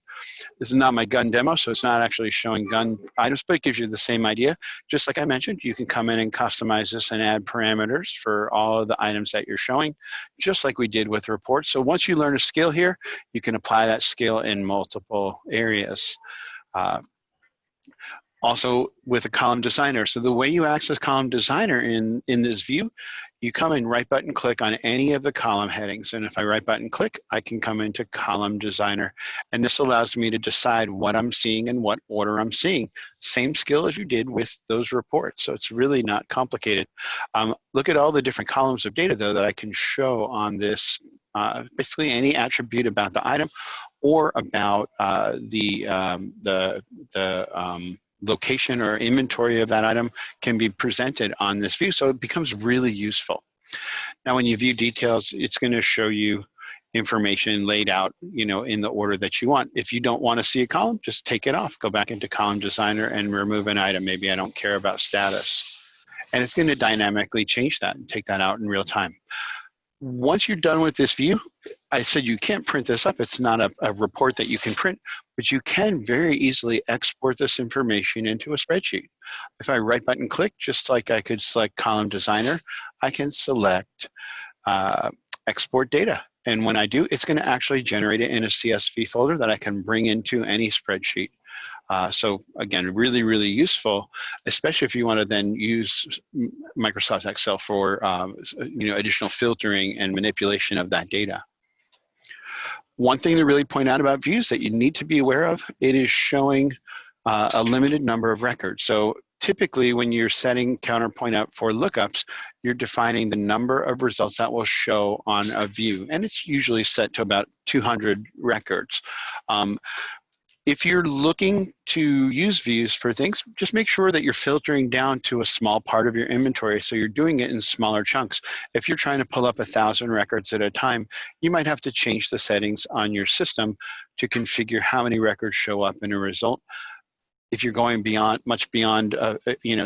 This is not my gun demo, so it's not actually showing gun items, but it gives you the same idea. Just like I mentioned, you can come in and customize this and add parameters for all of the items that you're showing, just like we did with reports. So once you learn a skill here, you can apply that skill in multiple areas. Also with a column designer. So the way you access column designer in this view, you come in right button click on any of the column headings. And if I right button click, I can come into column designer. And this allows me to decide what I'm seeing and what order I'm seeing. Same skill as you did with those reports. So it's really not complicated. Look at all the different columns of data though that I can show on this, basically any attribute about the item or about the location or inventory of that item can be presented on this view. So it becomes really useful. Now, when you view details, it's going to show you information laid out, in the order that you want. If you don't want to see a column, just take it off. Go back into column designer and remove an item. Maybe I don't care about status. And it's going to dynamically change that and take that out in real time. Once you're done with this view, I said you can't print this up. It's not a report that you can print, but you can very easily export this information into a spreadsheet. If I right button click, just like I could select column designer, I can select export data. And when I do, it's going to actually generate it in a CSV folder that I can bring into any spreadsheet. So again, really, really useful, especially if you want to then use Microsoft Excel for additional filtering and manipulation of that data. One thing to really point out about views that you need to be aware of, it is showing a limited number of records. So typically when you're setting Counterpoint up for lookups, you're defining the number of results that will show on a view. And it's usually set to about 200 records. If you're looking to use views for things, just make sure that you're filtering down to a small part of your inventory, so you're doing it in smaller chunks. If you're trying to pull up 1,000 records at a time, you might have to change the settings on your system to configure how many records show up in a result. If you're going much beyond,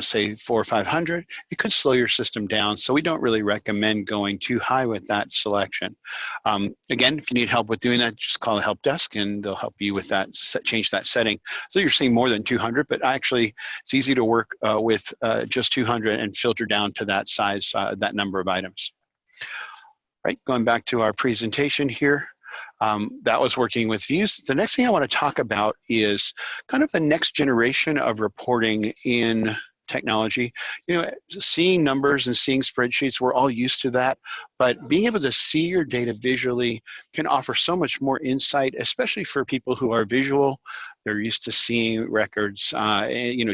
say 400 or 500, it could slow your system down. So we don't really recommend going too high with that selection. Again, if you need help with doing that, just call the help desk and they'll help you with that, change that setting. So you're seeing more than 200, but actually it's easy to work with just 200 and filter down to that size, that number of items. Right, going back to our presentation here. That was working with views. The next thing I want to talk about is kind of the next generation of reporting in technology. Seeing numbers and seeing spreadsheets, we're all used to that, but being able to see your data visually can offer so much more insight, especially for people who are visual. They're used to seeing records,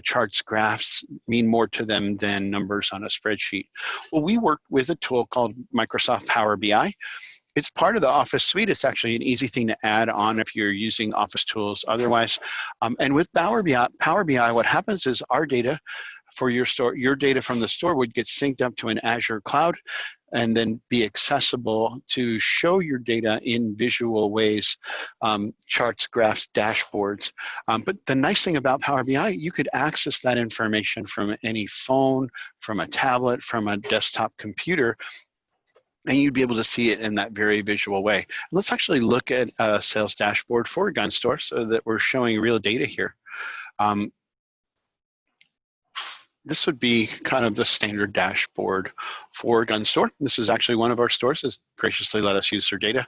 charts, graphs mean more to them than numbers on a spreadsheet. Well, we worked with a tool called Microsoft Power BI. It's part of the Office suite. It's actually an easy thing to add on if you're using Office tools otherwise. And with Power BI, what happens is our data for your store, your data from the store would get synced up to an Azure cloud and then be accessible to show your data in visual ways, charts, graphs, dashboards. But the nice thing about Power BI, you could access that information from any phone, from a tablet, from a desktop computer, and you'd be able to see it in that very visual way. Let's actually look at a sales dashboard for a gun store so that we're showing real data here. This would be kind of the standard dashboard for a gun store. This is actually one of our stores has graciously let us use their data.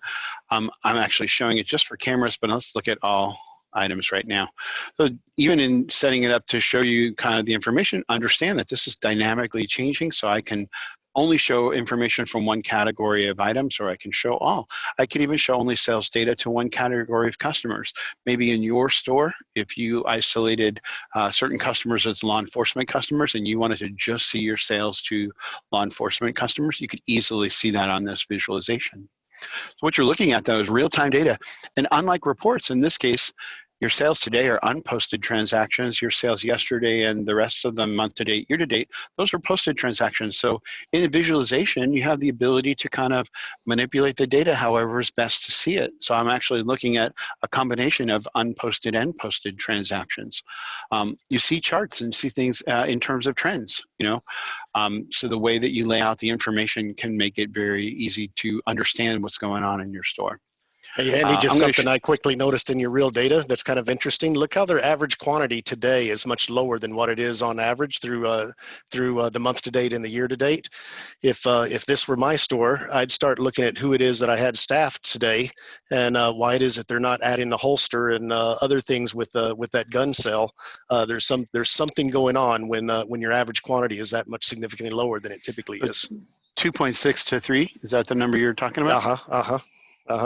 I'm actually showing it just for cameras, but let's look at all items right now. So even in setting it up to show you kind of the information, understand that this is dynamically changing, so I can only show information from one category of items, or I can show all. I can even show only sales data to one category of customers. Maybe in your store, if you isolated certain customers as law enforcement customers and you wanted to just see your sales to law enforcement customers, you could easily see that on this visualization. So what you're looking at though is real-time data. And unlike reports, in this case, your sales today are unposted transactions. Your sales yesterday and the rest of the month to date, year to date, those are posted transactions. So in a visualization, you have the ability to kind of manipulate the data however is best to see it. So I'm actually looking at a combination of unposted and posted transactions. You see charts and see things in terms of trends, so the way that you lay out the information can make it very easy to understand what's going on in your store. Hey, Andy, just something I quickly noticed in your real data that's kind of interesting. Look how their average quantity today is much lower than what it is on average through the month to date and the year to date. If this were my store, I'd start looking at who it is that I had staffed today and why it is that they're not adding the holster and other things with that gun sale. There's something going on when your average quantity is that much significantly lower than it typically is. 2.6 to 3. Is that the number you're talking about?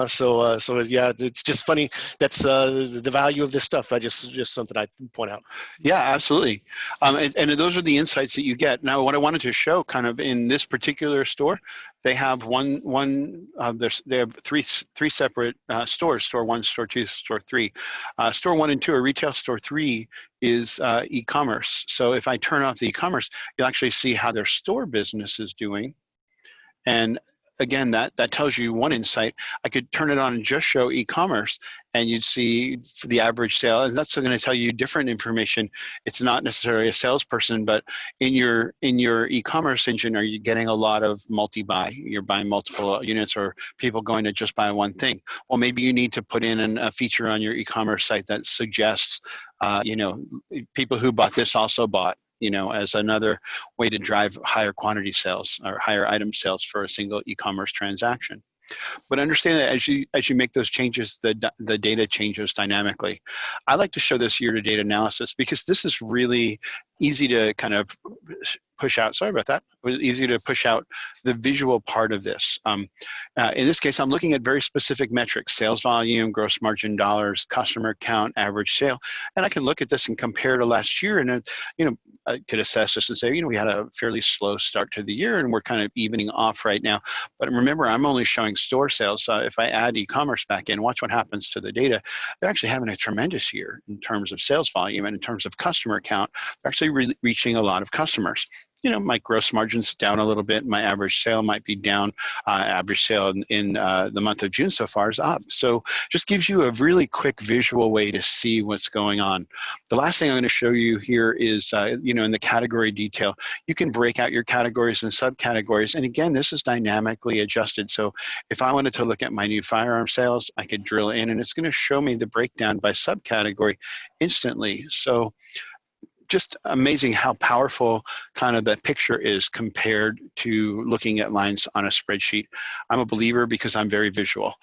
So yeah, it's just funny. That's the value of this stuff. Just something I point out. Yeah, absolutely. And those are the insights that you get. Now, what I wanted to show, kind of in this particular store, they have they have three separate stores: store 1, store 2, store 3. Store 1 and 2 are retail. Store 3 is e-commerce. So if I turn off the e-commerce, you'll actually see how their store business is doing. And again, that tells you one insight. I could turn it on and just show e-commerce, and you'd see the average sale, and that's going to tell you different information. It's not necessarily a salesperson, but in your e-commerce engine, are you getting a lot of multi-buy? You're buying multiple units, or people going to just buy one thing? Well, maybe you need to put in a feature on your e-commerce site that suggests, people who bought this also bought, as another way to drive higher quantity sales or higher item sales for a single e-commerce transaction. But understand that as you make those changes, the data changes dynamically. I like to show this year-to-date analysis because this is really easy to kind of push out, sorry about that, it was easier to push out the visual part of this. In this case, I'm looking at very specific metrics: sales volume, gross margin dollars, customer count, average sale. And I can look at this and compare to last year, and I could assess this and say, we had a fairly slow start to the year and we're kind of evening off right now. But remember, I'm only showing store sales. If I add e-commerce back in, watch what happens to the data. They're actually having a tremendous year in terms of sales volume, and in terms of customer count, they're actually reaching a lot of customers. My gross margin's down a little bit. My average sale might be down. Average sale in the month of June so far is up. So just gives you a really quick visual way to see what's going on. The last thing I'm going to show you here is, in the category detail, you can break out your categories and subcategories. And again, this is dynamically adjusted. So if I wanted to look at my new firearm sales, I could drill in and it's going to show me the breakdown by subcategory instantly. So just amazing how powerful kind of that picture is compared to looking at lines on a spreadsheet. I'm a believer because I'm very visual.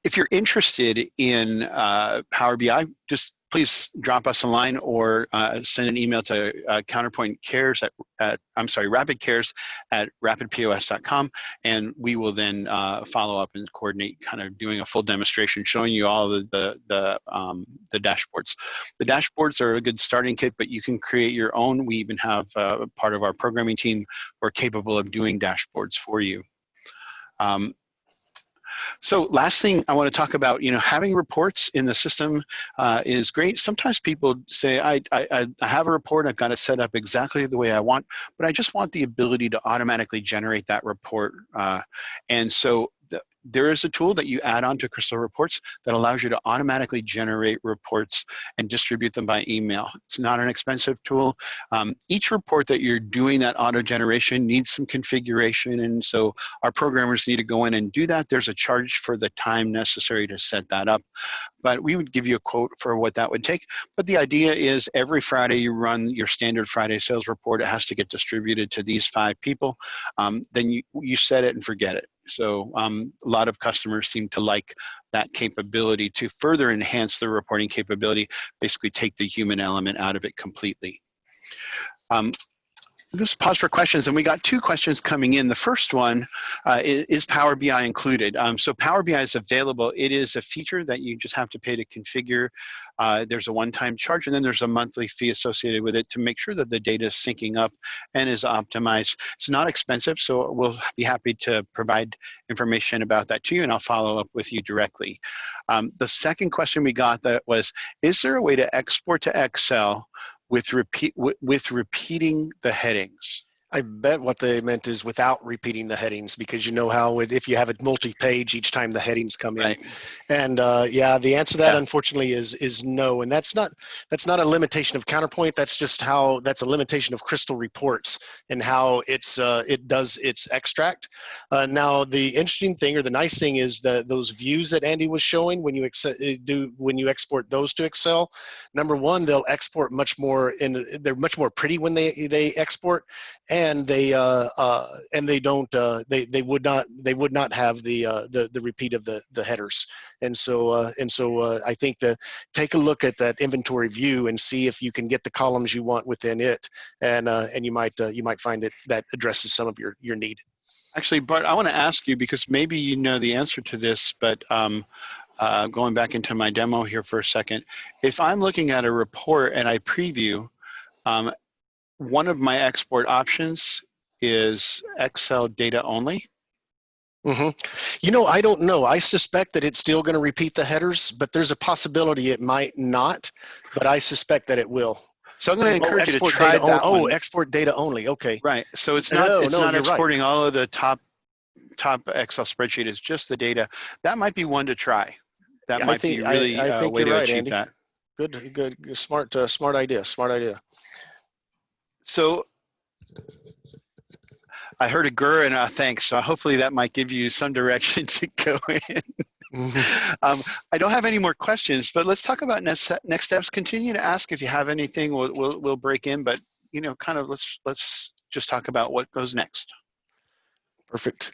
If you're interested in Power BI, just please drop us a line or send an email to Counterpoint Cares Rapid Cares at rapidpos.com, and we will then follow up and coordinate kind of doing a full demonstration showing you all the dashboards. The dashboards are a good starting kit, but you can create your own. We even have part of our programming team who are capable of doing dashboards for you. So last thing I want to talk about, having reports in the system is great. Sometimes people say, I have a report, I've got it set up exactly the way I want, but I just want the ability to automatically generate that report. And so there is a tool that you add on to Crystal Reports that allows you to automatically generate reports and distribute them by email. It's not an expensive tool. Each report that you're doing that auto generation needs some configuration, and so our programmers need to go in and do that. There's a charge for the time necessary to set that up, but we would give you a quote for what that would take. But the idea is every Friday you run your standard Friday sales report. It has to get distributed to these 5 people. Then you set it and forget it. So a lot of customers seem to like that capability to further enhance the reporting capability, basically take the human element out of it completely. Just pause for questions, and we got 2 questions coming in. The first one is Power BI included? So Power BI is available. It is a feature that you just have to pay to configure. There's a one-time charge, and then there's a monthly fee associated with it to make sure that the data is syncing up and is optimized. It's not expensive, so we'll be happy to provide information about that to you, and I'll follow up with you directly. The second question we got that was, is there a way to export to Excel with repeating the headings? I bet what they meant is without repeating the headings, because you know how if you have it multi-page each time the headings come in. Right. And yeah, the answer to that unfortunately is no. And that's not a limitation of Counterpoint. That's just that's a limitation of Crystal Reports and how it does its extract. Now the interesting thing, or the nice thing, is those views that Andy was showing when you export those to Excel. Number one, they'll export much more, they're much more pretty when they export. And they would not have the repeat of the headers, and so I think take a look at that inventory view and see if you can get the columns you want within it, and you might find that addresses some of your need. Actually, Bart, I want to ask you, because maybe you know the answer to this, but going back into my demo here for a second, if I'm looking at a report and I preview, one of my export options is Excel data only. I don't know. I suspect that it's still going to repeat the headers, but there's a possibility it might not, but I suspect that it will. So I'm going to encourage you to try that one. Export data only. Okay. Right. So it's not exporting all of the top Excel spreadsheet. It's just the data. That might be one to try. That might be really a way to achieve that. Good. Smart idea. Smart idea. So I heard a grr and a thanks, so hopefully that might give you some direction to go in. I don't have any more questions, but let's talk about next steps. Continue to ask if you have anything. We'll break in, but kind of let's just talk about what goes next. Perfect.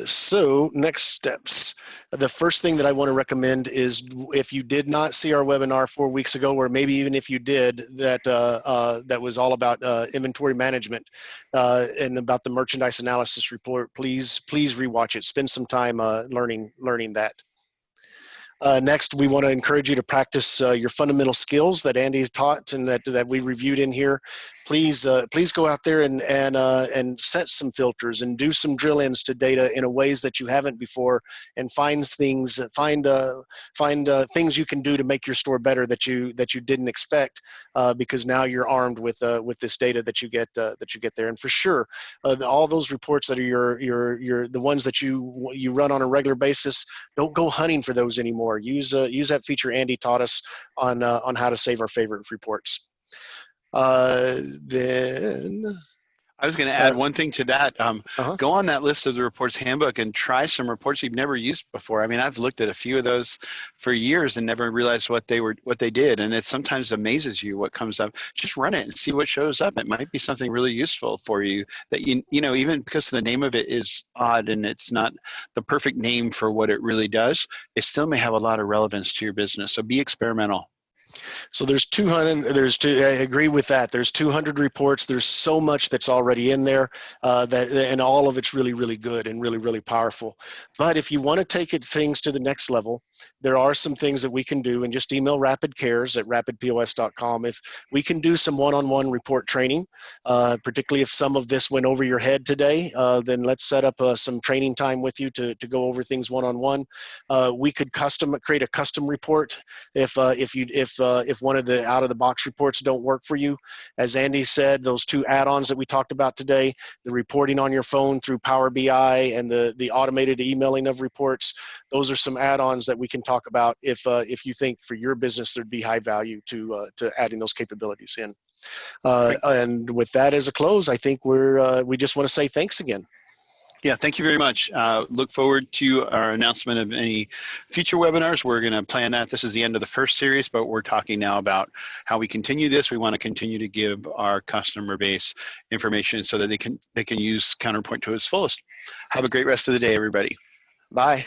So next steps. The first thing that I want to recommend is if you did not see our webinar 4 weeks ago, or maybe even if you did, that was all about inventory management and about the merchandise analysis report, please rewatch it. Spend some time learning that. Next, we want to encourage you to practice your fundamental skills that Andy's taught and that we reviewed in here. Please go out there and set some filters and do some drill-ins to data in a ways that you haven't before, and find things you can do to make your store better that you didn't expect, because now you're armed with this data that you get there. And for sure, all those reports that are the ones that you run on a regular basis, don't go hunting for those anymore. Use that feature Andy taught us on how to save our favorite reports. Then I was going to add one thing to that. Uh-huh. Go on that list of the reports handbook and try some reports you've never used before. I mean, I've looked at a few of those for years and never realized what they did. And it sometimes amazes you what comes up. Just run it and see what shows up. It might be something really useful for you that you know, even because the name of it is odd and it's not the perfect name for what it really does, it still may have a lot of relevance to your business. So be experimental. So there's 200. I agree with that. There's 200 reports. There's so much that's already in there, and all of it's really, really good and really, really powerful. But if you want to take things to the next level, there are some things that we can do, and just email rapidcares@rapidpos.com. If we can do some one-on-one report training, particularly if some of this went over your head today, then let's set up some training time with you to go over things one-on-one. We could create a custom report if one of the out-of-the-box reports don't work for you. As Andy said, those two add-ons that we talked about today, the reporting on your phone through Power BI and the automated emailing of reports, those are some add-ons that we can talk about if you think for your business there'd be high value to adding those capabilities in. And with that as a close, I think we just want to say thanks again. Yeah, thank you very much. Look forward to our announcement of any future webinars. We're going to plan that. This is the end of the first series, but we're talking now about how we continue this. We want to continue to give our customer base information so that they can use Counterpoint to its fullest. Have a great rest of the day, everybody. Bye.